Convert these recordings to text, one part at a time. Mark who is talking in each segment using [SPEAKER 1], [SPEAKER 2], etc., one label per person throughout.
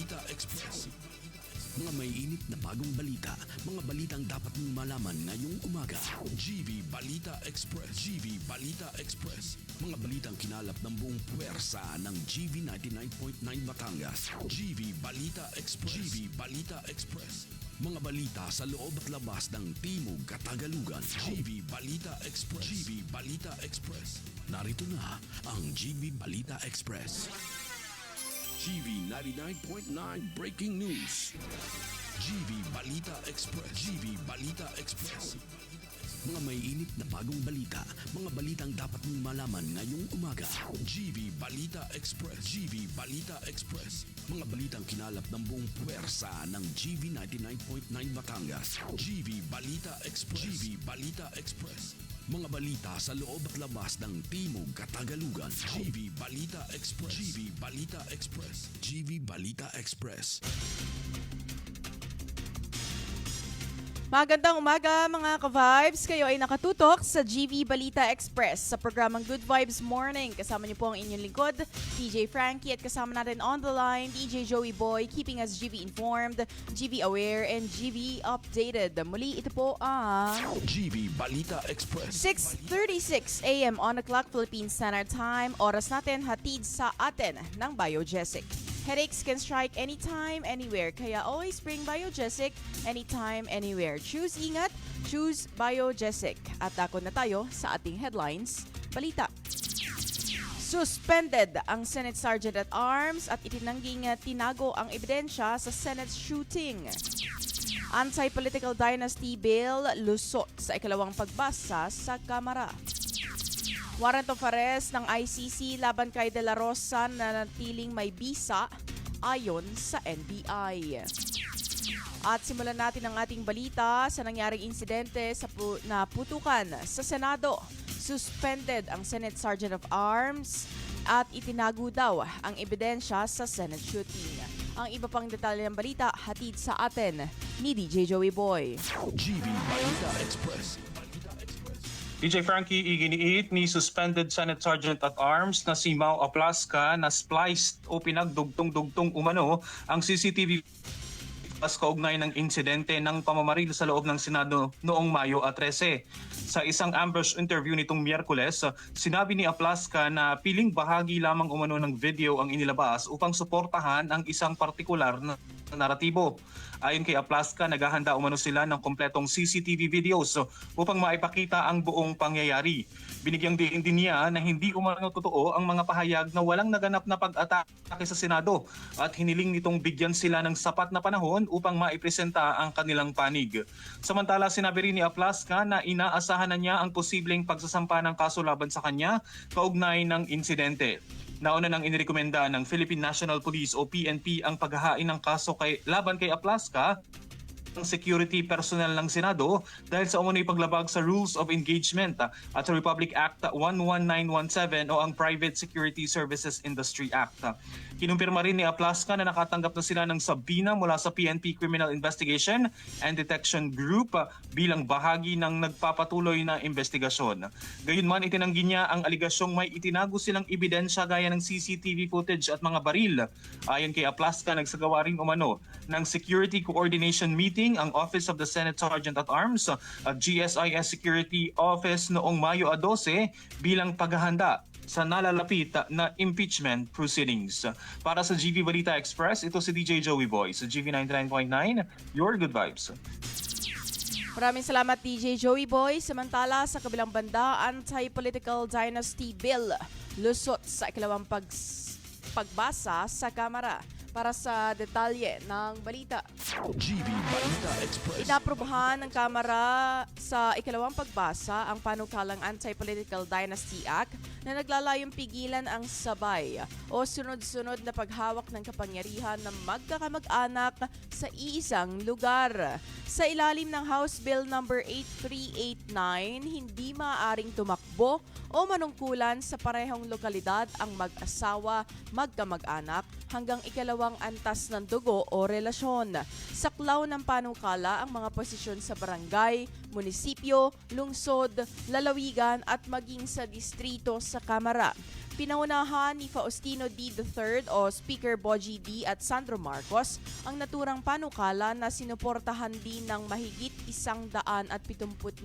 [SPEAKER 1] Balita Express. Mga may init na bagong balita, mga balitang dapat mong malaman ngayong umaga. GV Balita Express. GV Balita Express. Mga balitang kinalap ng buong puwersa ng GV 99.9 Batangas. GV Balita Express. GV Balita Express. Mga balita sa loob at labas ng Timog Katagalugan. GV Balita Express. GV Balita Express. Narito na ang GV Balita Express. GV 99.9 Breaking News. GV Balita Express. GV Balita Express. Mga may init na bagong balita, mga balitang dapat mong malaman ngayong umaga. GV Balita Express. GV Balita Express. Mga balitang kinalap ng buong puwersa ng GV 99.9 Batangas. GV Balita Express. GV Balita Express. Mga balita sa loob at labas ng Timog Katagalugan. GV Balita Express. GV Balita Express. GV Balita Express.
[SPEAKER 2] Magandang umaga mga ka-vibes. Kayo ay nakatutok sa GV Balita Express sa programang Good Vibes Morning. Kasama niyo po ang inyong lingkod, DJ Frankie, at kasama natin on the line, DJ Joey Boy, keeping us GV informed, GV aware, and GV updated. Muli, ito po ang
[SPEAKER 1] GV Balita Express.
[SPEAKER 2] 6:36 a.m. on the clock Philippine Standard Time. Oras natin hatid sa atin ng Biogesic. Headaches can strike anytime, anywhere. Kaya always bring Biogesic anytime, anywhere. Choose ingat, choose Biogesic. At ako na tayo sa ating headlines, balita. Suspended ang Senate Sergeant at Arms at itinangging tinago ang ebidensya sa Senate shooting. Anti-political dynasty bill lusot sa ikalawang pagbasa sa Kamara. Warrant of arrest ng ICC laban kay De La Rosa na natiling may bisa ayon sa NBI. At simulan natin ang ating balita sa nangyaring insidente sa putukan sa Senado. Suspended ang Senate Sergeant of Arms at itinago daw ang ebidensya sa Senate shooting. Ang iba pang detalye ng balita hatid sa atin ni DJ Joey Boy.
[SPEAKER 1] GV Balita Express.
[SPEAKER 3] DJ Frankie, iginiit ni suspended Senate Sergeant at Arms na si Mau Aplasca na spliced o pinagdugtong-dugtong umano ang CCTV kaugnay ng insidente ng pamamaril sa loob ng Senado noong Mayo 13. Sa isang ambush interview nitong Miyerkules, sinabi ni Aplasca na piling bahagi lamang umano ng video ang inilabas upang suportahan ang isang partikular na naratibo. Ayon kay Aplasca, naghahanda umano sila ng kompletong CCTV videos upang maipakita ang buong pangyayari. Binigyang diin din niya na hindi umano totoo ang mga pahayag na walang naganap na pag-atake sa Senado at hiniling nitong bigyan sila ng sapat na panahon upang maipresenta ang kanilang panig. Samantala, sinabi rin ni Aplasca na inaasahan na niya ang posibleng pagsasampa ng kaso laban sa kanya kaugnay ng insidente. Nauna nang inirekomenda ng Philippine National Police o PNP ang paghahain ng kaso laban kay Aplasca ng security personnel ng Senado dahil sa umunoy paglabag sa Rules of Engagement at sa Republic Act 11917 o ang Private Security Services Industry Act. Kinumpirma rin ni Aplasca na nakatanggap na sila ng sabina mula sa PNP Criminal Investigation and Detection Group bilang bahagi ng nagpapatuloy na investigasyon. Gayunman, itinanggi niya ang aligasyong may itinago silang ebidensya gaya ng CCTV footage at mga baril. Ayon kay Aplasca, nagsagawa rin umano ng Security Coordination Meeting ang Office of the Senate Sergeant at Arms at GSIS Security Office noong Mayo 12 bilang paghahanda sa nalalapit na impeachment proceedings. Para sa GV Balita Express, ito si DJ Joey Boy sa GV 99.9, your good vibes.
[SPEAKER 2] Maraming salamat DJ Joey Boy. Samantala, sa kabilang banda, anti-political dynasty bill lusot sa ikalawang pagbasa sa Kamara. Para sa detalye ng balita.
[SPEAKER 1] GV Balita Express.
[SPEAKER 2] Inaprobahan ng Kamara sa ikalawang pagbasa ang panukalang Anti-Political Dynasty Act na naglalayong pigilan ang sabay o sunod-sunod na paghawak ng kapangyarihan ng magkakamag-anak sa iisang lugar. Sa ilalim ng House Bill No. 8389, hindi maaaring tumakbo o manungkulan sa parehong lokalidad ang mag-asawa, magkamag-anak hanggang ikalawang antas ng dugo o relasyon. Saklaw ng panukala ang mga posisyon sa barangay, munisipyo, lungsod, lalawigan at maging sa distrito sa Kamara. Pinaunahan ni Faustino D. III o Speaker Bogie D. at Sandro Marcos ang naturang panukala na sinuportahan din ng mahigit 170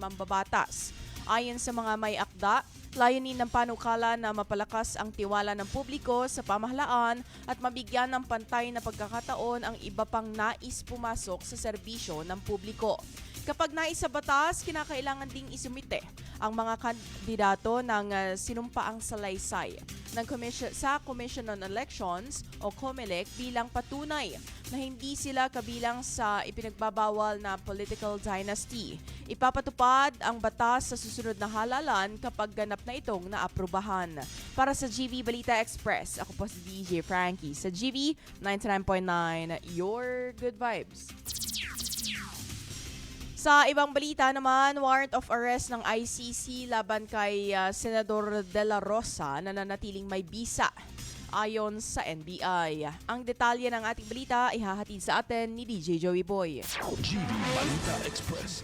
[SPEAKER 2] mambabatas. Ayon sa mga may akda, layunin ng panukala na mapalakas ang tiwala ng publiko sa pamahalaan at mabigyan ng pantay na pagkakataon ang iba pang nais pumasok sa serbisyo ng publiko. Kapag naisa batas, kinakailangan ding isumite ang mga kandidato ng sinumpaang salaysay ng Commission on Elections o COMELEC bilang patunay na hindi sila kabilang sa ipinagbabawal na political dynasty. Ipapatupad ang batas sa susunod na halalan kapag ganap na itong naaprubahan. Para sa GV Balita Express, ako po si DJ Frankie sa GV 99.9, Your Good Vibes. Sa ibang balita naman, warrant of arrest ng ICC laban kay Senador De La Rosa na nanatiling may bisa ayon sa NBI. Ang detalye ng ating balita ay hahatid sa atin ni DJ Joey Boy.
[SPEAKER 1] GV Balita Express.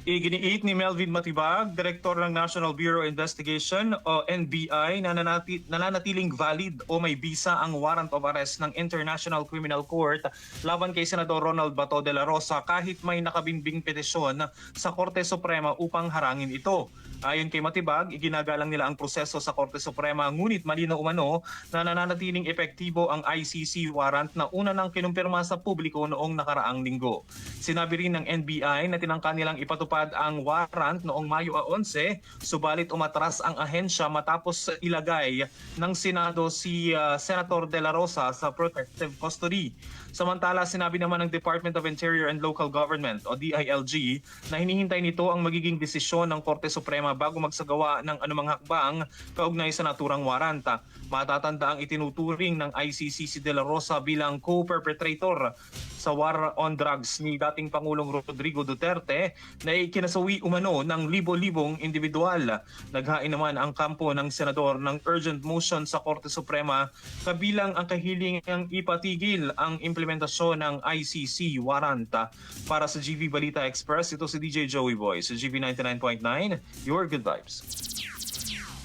[SPEAKER 3] Iginiit ni Melvin Matibag, Direktor ng National Bureau of Investigation o NBI na nananatiling valid o may bisa ang warrant of arrest ng International Criminal Court laban kay Senador Ronald Bato de la Rosa kahit may nakabinbing petisyon sa Korte Suprema upang harangin ito. Ayon kay Matibag, iginagalang nila ang proseso sa Korte Suprema ngunit malinaw umano na nananatiling epektibo ang ICC warrant na una nang kinumpirma sa publiko noong nakaraang linggo. Sinabi rin ng NBI na tinangka nilang ipatupad ang warrant noong Mayo 11, subalit umatras ang ahensya matapos ilagay ng Senado si Senator De La Rosa sa protective custody. Samantala, sinabi naman ng Department of Interior and Local Government o DILG na hinihintay nito ang magiging desisyon ng Korte Suprema bago magsagawa ng anumang hakbang kaugnay sa naturang waranta. Matatanda ang itinuturing ng ICC si De La Rosa bilang co-perpetrator sa war on drugs ni dating Pangulong Rodrigo Duterte na ikinasawi umano ng libo-libong individual. Naghain naman ang kampo ng senador ng urgent motion sa Korte Suprema kabilang ang kahilingang ipatigil ang implementasyon ng ICC warranta. Para sa GV Balita Express, ito si DJ Joey Boy sa GV 99.9, Your Good Vibes.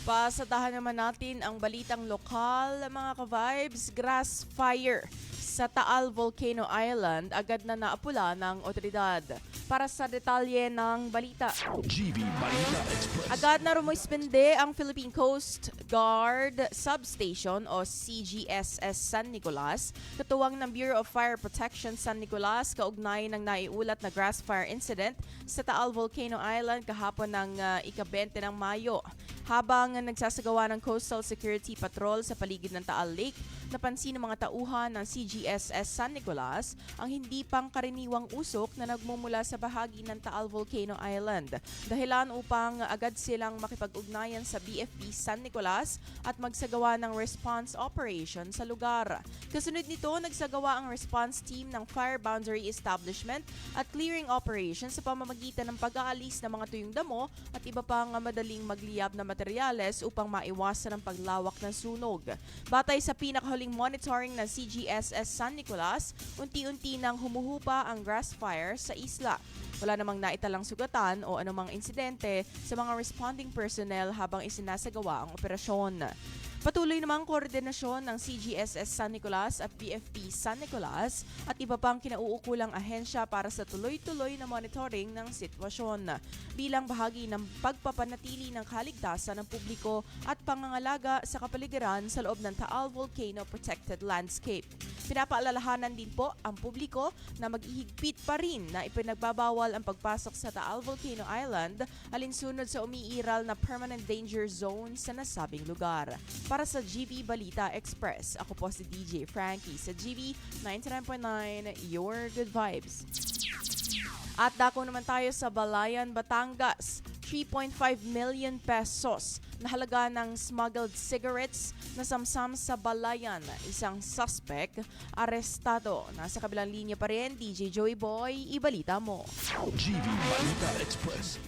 [SPEAKER 2] Pasadahan naman natin ang balitang lokal, mga ka-vibes. Grass fire sa Taal Volcano Island agad na naapula ng otoridad. Para sa detalye ng balita,
[SPEAKER 1] GV Balita Express.
[SPEAKER 2] agad na rumispende ang Philippine Coast Guard Substation o CGSS San Nicolas, katuwang ng Bureau of Fire Protection San Nicolas kaugnay ng naiulat na grass fire incident sa Taal Volcano Island kahapon ng ika-20 ng Mayo. Habang nagsasagawa ng Coastal Security Patrol sa paligid ng Taal Lake, napansin ng mga tauhan ng CGSS San Nicolas ang hindi pang karaniwang usok na nagmumula sa bahagi ng Taal Volcano Island. Dahilan upang agad silang makipag-ugnayan sa BFP San Nicolas at magsagawa ng response operation sa lugar. Kasunod nito, nagsagawa ang response team ng Fire Boundary Establishment at clearing operation sa pamamagitan ng pag-aalis ng mga tuyong damo at iba pang madaling magliyab na materyales upang maiwasan ang paglawak ng sunog. Batay sa pinakahuling monitoring ng CGSS San Nicolas, unti-unti nang humuhupa ang grass fire sa isla. Wala namang naitalang sugatan o anumang insidente sa mga responding personnel habang isinasagawa ang operasyon. Patuloy namang koordinasyon ng CGSS San Nicolas at BFP San Nicolas at iba pang kinauukulang ahensya para sa tuloy-tuloy na monitoring ng sitwasyon bilang bahagi ng pagpapanatili ng kaligtasan ng publiko at pangangalaga sa kapaligiran sa loob ng Taal Volcano Protected Landscape. Pinapaalalahanan din po ang publiko na mag-ihigpit pa rin na ipinagbabawal ang pagpasok sa Taal Volcano Island alinsunod sa umiiral na permanent danger zone sa nasabing lugar. Para sa GV Balita Express, ako po si DJ Frankie sa GV 99.9, Your Good Vibes. At dako naman tayo sa Balayan, Batangas. 3.5 million pesos na halaga ng smuggled cigarettes na samsam sa Balayan. Isang suspect arestado. Nasa kabilang linya pa rin, DJ Joey Boy, ibalita mo.
[SPEAKER 1] GV Balita Express.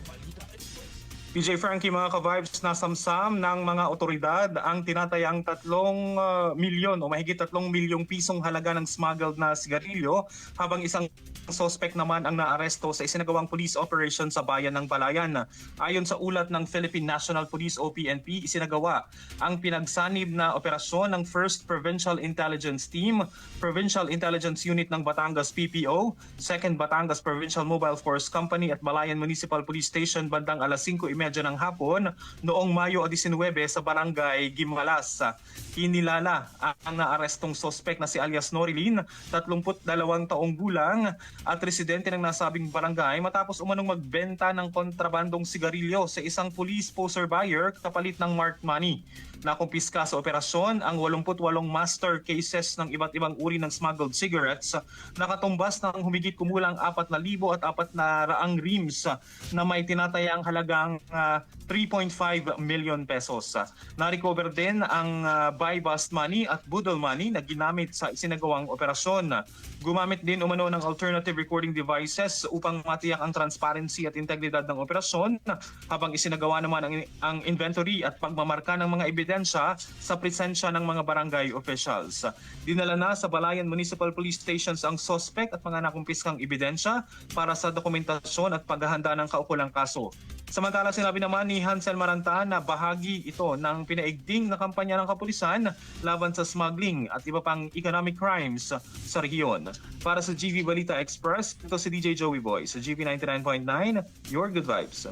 [SPEAKER 3] DJ Frankie, mga ka-vibes, nasamsam ng mga otoridad ang tinatayang 3 milyon o mahigit 3 milyong pisong halaga ng smuggled na sigarilyo, habang isang suspect naman ang naaresto sa isinagawang police operation sa bayan ng Balayan. Ayon sa ulat ng Philippine National Police o PNP, isinagawa ang pinagsanib na operasyon ng 1st Provincial Intelligence Team, Provincial Intelligence Unit ng Batangas PPO, 2nd Batangas Provincial Mobile Force Company at Balayan Municipal Police Station bandang alas 5:30 ng hapon noong Mayo 19 sa barangay Gimalas. Kinilala ang naarestong sospek na si alias Norilin, 32 taong gulang at residente ng nasabing barangay matapos umanong magbenta ng kontrabandong sigarilyo sa isang police poster buyer kapalit ng marked money. Nakumpiska sa operasyon ang 88 master cases ng iba't ibang uri ng smuggled cigarettes, nakatumbas ng humigit kumulang 4,400 rims na may tinatayang halagang 3.5 million pesos. Na-recover din ang buy-bust money at budol money na ginamit sa isinagawang operasyon. Gumamit din umano ng alternative recording devices upang matiyak ang transparency at integridad ng operasyon, habang isinagawa naman ang inventory at pagmamarka ng mga ebidensya sa presensya ng mga barangay officials. Dinala na sa Balayan Municipal Police Stations ang suspect at mga nakumpiskang ebidensya para sa dokumentasyon at paghahanda ng kaukulang kaso. Samantala, sinabi naman ni Hansel Maranta na bahagi ito ng pinaigting na kampanya ng kapulisan laban sa smuggling at iba pang economic crimes sa rehiyon. Para sa GV Balita Express, ito si DJ Joey Boy sa GV 99.9, Your Good Vibes.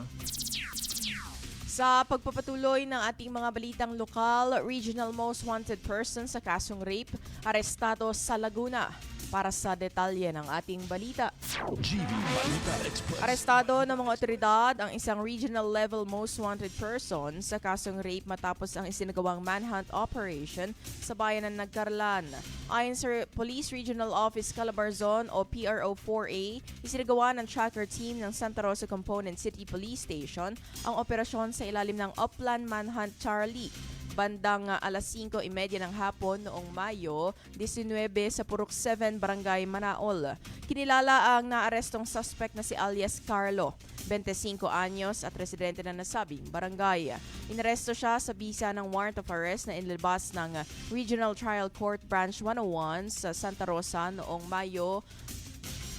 [SPEAKER 2] Sa pagpapatuloy ng ating mga balitang lokal, regional most wanted person sa kasong rape, arestado sa Laguna. Para sa detalye ng ating balita.
[SPEAKER 1] GV Balita Express.
[SPEAKER 2] Arestado ng mga otoridad ang isang regional level most wanted person sa kasong rape matapos ang isinagawang manhunt operation sa bayan ng Nagcarlan. Ayon sa Police Regional Office Calabarzon o PRO 4A, isinagawa ng tracker team ng Santa Rosa Component City Police Station ang operasyon sa ilalim ng Upland Manhunt Charlie. Bandang alas 5:30 ng hapon noong Mayo 19 sa Purok 7, Barangay Manaol. Kinilala ang naarestong suspect na si alias Carlo, 25 anyos at residente na nasabing barangay. Inaresto siya sa bisa ng warrant of arrest na inilabas ng Regional Trial Court Branch 101 sa Santa Rosa noong Mayo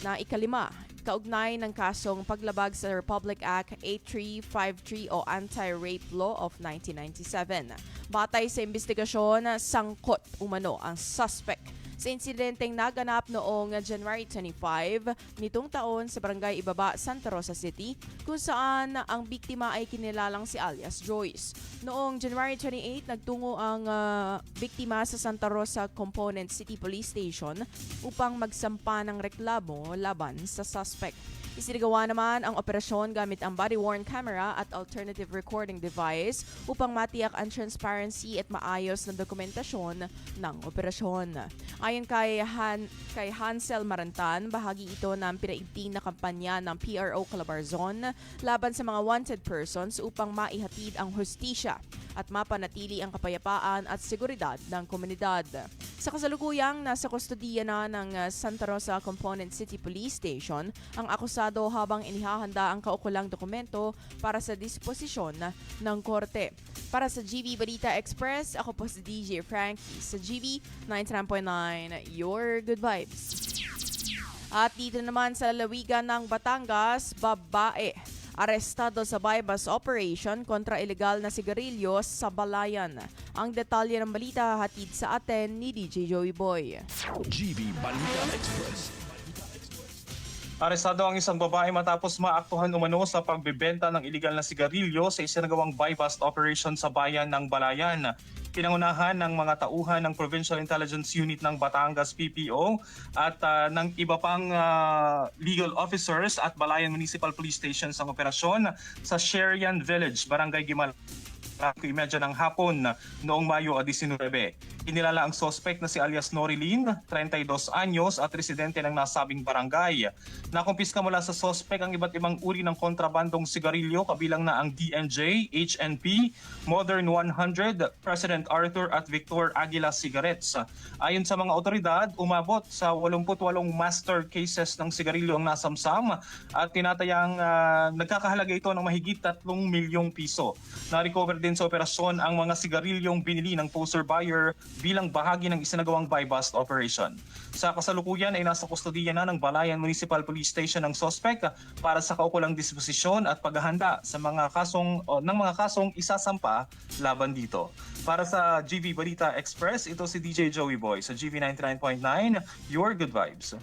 [SPEAKER 2] na ikalima, kaugnay ng kasong paglabag sa Republic Act 8353 o Anti-Rape Law of 1997. Batay sa investigasyon, sangkot umano ang suspect sa insidenteng naganap noong January 25 nitong taon sa Barangay Ibaba, Santa Rosa City, kung saan ang biktima ay kinilalang si alias Joyce. Noong January 28, nagtungo ang biktima sa Santa Rosa Component City Police Station upang magsampa ng reklamo laban sa suspect. Isinagawa naman ang operasyon gamit ang body-worn camera at alternative recording device upang matiyak ang transparency at maayos na dokumentasyon ng operasyon. Ayon kay Hansel Marantan, bahagi ito ng pinaigting na kampanya ng PRO Calabarzon laban sa mga wanted persons upang maihatid ang hustisya at mapanatili ang kapayapaan at seguridad ng komunidad. Sa kasalukuyang nasa kustodiya na ng Santa Rosa Component City Police Station ang akusado habang inihahanda ang kaukulang dokumento para sa disposisyon ng korte. Para sa GV Balita Express, ako po si DJ Frankie sa GV 99.9, Your Good Vibes. At dito naman sa lalawigan ng Batangas, babae arestado sa buy-bust operation kontra ilegal na sigarilyo sa Balayan. Ang detalye ng balita hatid sa atin ni DJ Joey Boy.
[SPEAKER 1] GV Balita Express.
[SPEAKER 3] Arestado ang isang babae matapos maaktuhan umano sa pagbebenta ng iligal na sigarilyo sa isinagawang buy-bust operation sa bayan ng Balayan. Pinangunahan ng mga tauhan ng Provincial Intelligence Unit ng Batangas PPO at ng iba pang legal officers at Balayan Municipal Police Stations ang operasyon sa Sherian Village, Barangay Gimal. imedya ng hapon noong Mayo 19. Inilala ang sospek na si alias Norilyn, 32 anyos at residente ng nasabing barangay. Nakumpiska mula sa sospek ang iba't ibang uri ng kontrabandong sigarilyo kabilang na ang DNJ, HNP, Modern 100, President Arthur at Victor Aguila cigarettes. Ayon sa mga otoridad, umabot sa 88 master cases ng sigarilyo ang nasamsam at tinatayang nagkakahalaga ito ng mahigit 3 milyong piso. Na-recover din sa operasyon ang mga sigarilyong binili ng poster buyer bilang bahagi ng isinagawang buy-bust operation. Sa kasalukuyan ay nasa kustodiya na ng Balayan Municipal Police Station ng sospek para sa kaukulang disposisyon at paghahanda sa mga kasong isasampa laban dito. Para sa GV Balita Express, ito si DJ Joey Boy sa GV 99.9, Your Good Vibes.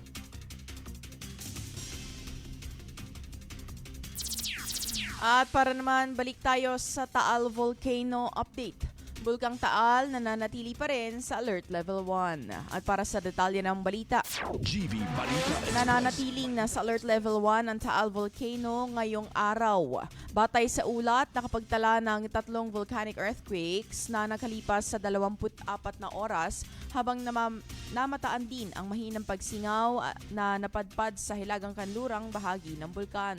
[SPEAKER 2] At para naman balik tayo sa Taal Volcano Update. Bulkang Taal nananatili pa rin sa Alert Level 1. At para sa detalye ng balita,
[SPEAKER 1] GV Balita Express.
[SPEAKER 2] nananatiling nasa Alert Level 1 ang Taal Volcano ngayong araw. Batay sa ulat, nakapagtala ng 3 volcanic earthquakes na nakalipas sa 24 na oras habang namataan din ang mahinang pagsingaw na napadpad sa hilagang kanlurang bahagi ng bulkan.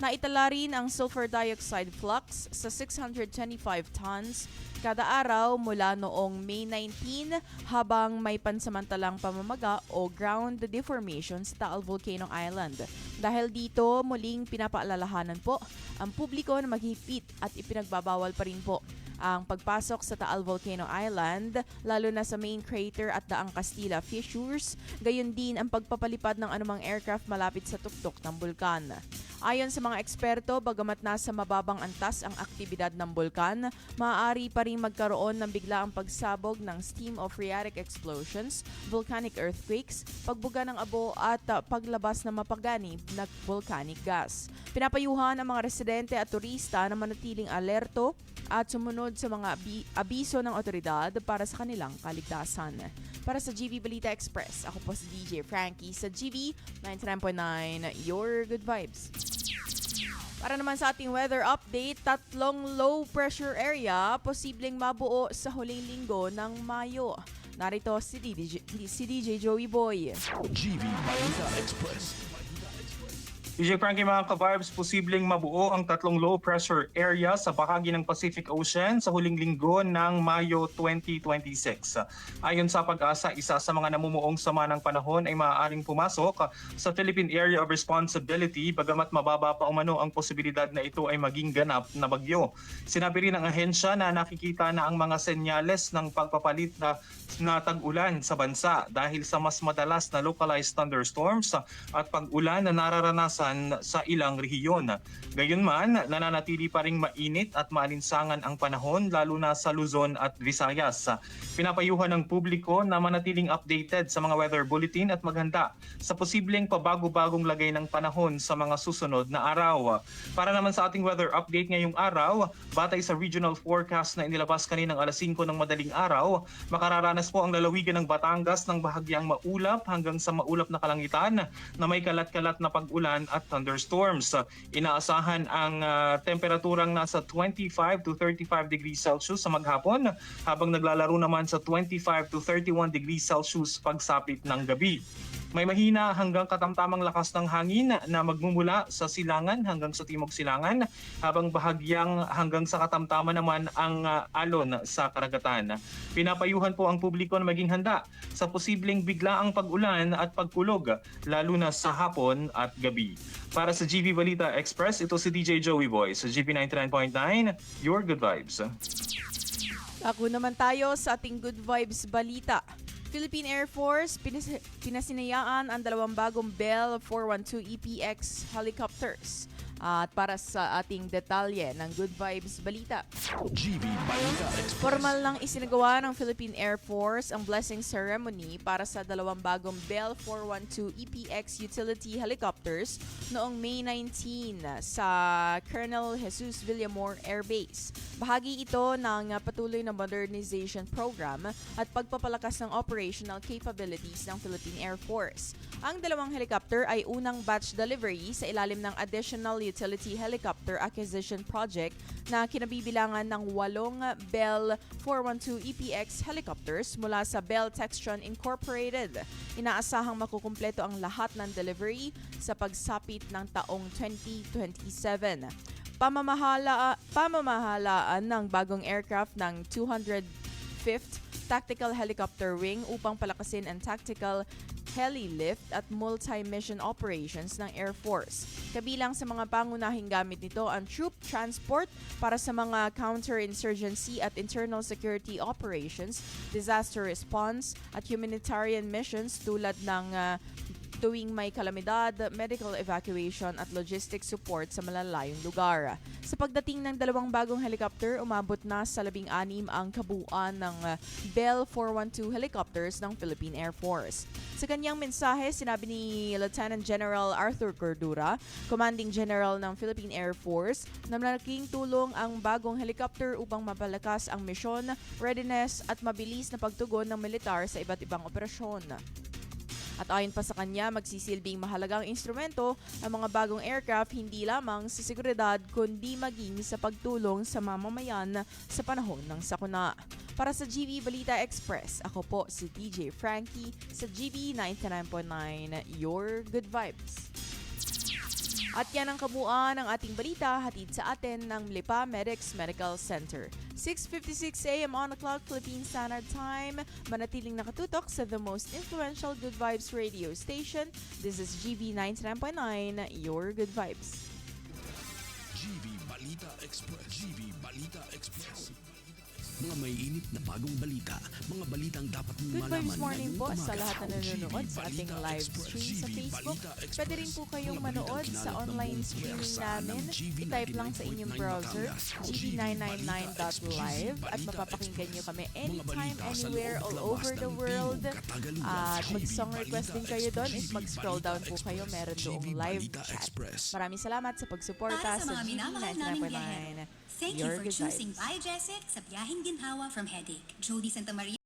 [SPEAKER 2] Naitala rin ang sulfur dioxide flux sa 625 tons kada araw mula noong May 19 habang may pansamantalang pamamaga o ground deformation sa Taal Volcano Island. Dahil dito, muling pinapaalalahanan po ang publiko na maghigpit at ipinagbabawal pa rin po ang pagpasok sa Taal Volcano Island, lalo na sa main crater at Daang Castilla fissures, gayon din ang pagpapalipad ng anumang aircraft malapit sa tuktok ng bulkan. Ayon sa mga eksperto, bagamat nasa mababang antas ang aktibidad ng bulkan, maaari pa rin magkaroon ng biglaang pagsabog ng steam of phreatic explosions, volcanic earthquakes, pagbuga ng abo at paglabas ng mapaganib na volcanic gas. Pinapayuhan ang mga residente at turista na manatiling alerto at sumunod sa mga abiso ng otoridad para sa kanilang kaligtasan. Para sa GV Balita Express, ako po si DJ Frankie sa GV 99.9, Your Good Vibes. Para naman sa ating weather update, 3 low pressure area posibleng mabuo sa huling linggo ng Mayo. Narito si DJ Joey Boy.
[SPEAKER 1] GV Balita Express.
[SPEAKER 3] DJ Frankie, mga ka-vibes, posibleng mabuo ang 3 low pressure area sa bahagi ng Pacific Ocean sa huling linggo ng Mayo 2026. Ayon sa Pag-asa, isa sa mga namumuong sama ng panahon ay maaaring pumasok sa Philippine Area of Responsibility bagamat mababa pa umano ang posibilidad na ito ay maging ganap na bagyo. Sinabi rin ng ahensya na nakikita na ang mga senyales ng pagpapalit na tag-ulan sa bansa dahil sa mas madalas na localized thunderstorms at pag-ulan na nararanasan sa ilang rehiyon. Gayunman, nananatili pa ring mainit at maalinsangan ang panahon lalo na sa Luzon at Visayas. Pinapayuhan ng publiko na manatiling updated sa mga weather bulletin at maghanda sa posibleng pabago-bagong lagay ng panahon sa mga susunod na araw. Para naman sa ating weather update ngayong araw, batay sa regional forecast na inilabas kaninang alas 5 ng madaling araw, makararanas po ang lalawigan ng Batangas ng bahagyang maulap hanggang sa maulap na kalangitan na may kalat-kalat na pag-ulan at thunderstorms. Inaasahan ang temperaturang nasa 25 to 35 degrees Celsius sa maghapon habang naglalaro naman sa 25 to 31 degrees Celsius pagsapit ng gabi. May mahina hanggang katamtamang lakas ng hangin na magmumula sa silangan hanggang sa timog silangan habang bahagyang hanggang sa katamtaman naman ang alon sa karagatan. Pinapayuhan po ang publiko na maging handa sa posibleng biglaang pag-ulan at pagkulog lalo na sa hapon at gabi. Para sa GV Balita Express, ito si DJ Joey Boy sa GV 99.9, Your Good Vibes.
[SPEAKER 2] Ako naman tayo sa ating Good Vibes Balita. Philippine Air Force pinasinayaan ang 2 bagong Bell 412 EPX helicopters. At para sa ating detalye ng Good Vibes Balita,
[SPEAKER 1] GV Balita Express.
[SPEAKER 2] formal nang isinagawa ng Philippine Air Force ang blessing ceremony para sa 2 bagong Bell 412 EPX utility helicopters noong May 19 sa Colonel Jesus Villamor Air Base. Bahagi ito ng patuloy na modernization program at pagpapalakas ng operation operational capabilities ng Philippine Air Force. Ang dalawang helicopter ay unang batch delivery sa ilalim ng Additional Utility Helicopter Acquisition Project na kinabibilangan ng 8 Bell 412 EPX helicopters mula sa Bell Textron Incorporated. Inaasahang makukumpleto ang lahat ng delivery sa pagsapit ng taong 2027. Pamamahalaan ng bagong aircraft ng 205th Tactical Helicopter Wing upang palakasin ang tactical heli-lift at multi-mission operations ng Air Force. Kabilang sa mga pangunahing gamit nito ang troop transport para sa mga counterinsurgency at internal security operations, disaster response at humanitarian missions tulad ng tuwing may kalamidad, medical evacuation at logistic support sa malalayong lugar. Sa pagdating ng dalawang bagong helicopter, umabot na sa 16 ang kabuuan ng Bell 412 helicopters ng Philippine Air Force. Sa kanyang mensahe, sinabi ni Lieutenant General Arthur Cordura, Commanding General ng Philippine Air Force, na malaking tulong ang bagong helicopter upang mapalakas ang misyon, readiness at mabilis na pagtugon ng militar sa iba't ibang operasyon. At ayon pa sa kanya, magsisilbing mahalagang instrumento ang mga bagong aircraft hindi lamang sa seguridad kundi maging sa pagtulong sa mamamayan sa panahon ng sakuna. Para sa GV Balita Express, ako po si DJ Frankie sa GV 99.9, Your Good Vibes. At yan ang kabuuan ng ating balita hatid sa atin ng Lipa Medics Medical Center. 6:56 a.m. on the clock, Philippine Standard Time. Manatiling nakatutok sa the most influential Good Vibes radio station. This is GV 99.9, Your Good Vibes.
[SPEAKER 1] GV Balita Express. GV Balita Express. Mga may init na bagong balita, mga balitang dapat mong
[SPEAKER 2] Good
[SPEAKER 1] malaman
[SPEAKER 2] Vibes Morning
[SPEAKER 1] ngayong
[SPEAKER 2] po
[SPEAKER 1] umaga.
[SPEAKER 2] sa lahat na nanonood
[SPEAKER 1] GV
[SPEAKER 2] sa ating
[SPEAKER 1] Balita
[SPEAKER 2] live
[SPEAKER 1] Express.
[SPEAKER 2] stream sa
[SPEAKER 1] GV
[SPEAKER 2] Facebook.
[SPEAKER 1] Balita Express.
[SPEAKER 2] Pwede rin po kayong
[SPEAKER 1] Mga balitang
[SPEAKER 2] manood sa
[SPEAKER 1] kinalap ng
[SPEAKER 2] online
[SPEAKER 1] buong
[SPEAKER 2] streaming
[SPEAKER 1] pwersa
[SPEAKER 2] namin.
[SPEAKER 1] ng GV
[SPEAKER 2] I-type lang sa inyong
[SPEAKER 1] 99.9
[SPEAKER 2] browser,
[SPEAKER 1] Batangas.
[SPEAKER 2] gv99.live at
[SPEAKER 1] Balita
[SPEAKER 2] mapapakinggan nyo kami
[SPEAKER 1] Mga
[SPEAKER 2] anytime,
[SPEAKER 1] balita sa
[SPEAKER 2] anywhere,
[SPEAKER 1] loob,
[SPEAKER 2] all
[SPEAKER 1] labas
[SPEAKER 2] over the
[SPEAKER 1] ng
[SPEAKER 2] world.
[SPEAKER 1] timog, katagalugan.
[SPEAKER 2] At
[SPEAKER 1] GV
[SPEAKER 2] mag-song request din
[SPEAKER 1] Balita
[SPEAKER 2] kayo doon.
[SPEAKER 1] Express.
[SPEAKER 2] Is mag-scroll
[SPEAKER 1] GV
[SPEAKER 2] down po
[SPEAKER 1] Balita
[SPEAKER 2] kayo. Meron
[SPEAKER 1] Express.
[SPEAKER 2] doong
[SPEAKER 1] GV
[SPEAKER 2] live
[SPEAKER 1] Balita
[SPEAKER 2] chat.
[SPEAKER 1] Express.
[SPEAKER 2] Maraming salamat sa pagsuporta
[SPEAKER 4] Para sa
[SPEAKER 2] sa
[SPEAKER 4] mga
[SPEAKER 2] GV
[SPEAKER 4] minamahal naming biyahero,
[SPEAKER 2] 99.9,
[SPEAKER 4] thank you
[SPEAKER 2] Your
[SPEAKER 4] for
[SPEAKER 2] Good
[SPEAKER 4] choosing
[SPEAKER 2] Vibes.
[SPEAKER 4] Biogesic sa biyaheng ginhawa from headache. Jody Santa Maria.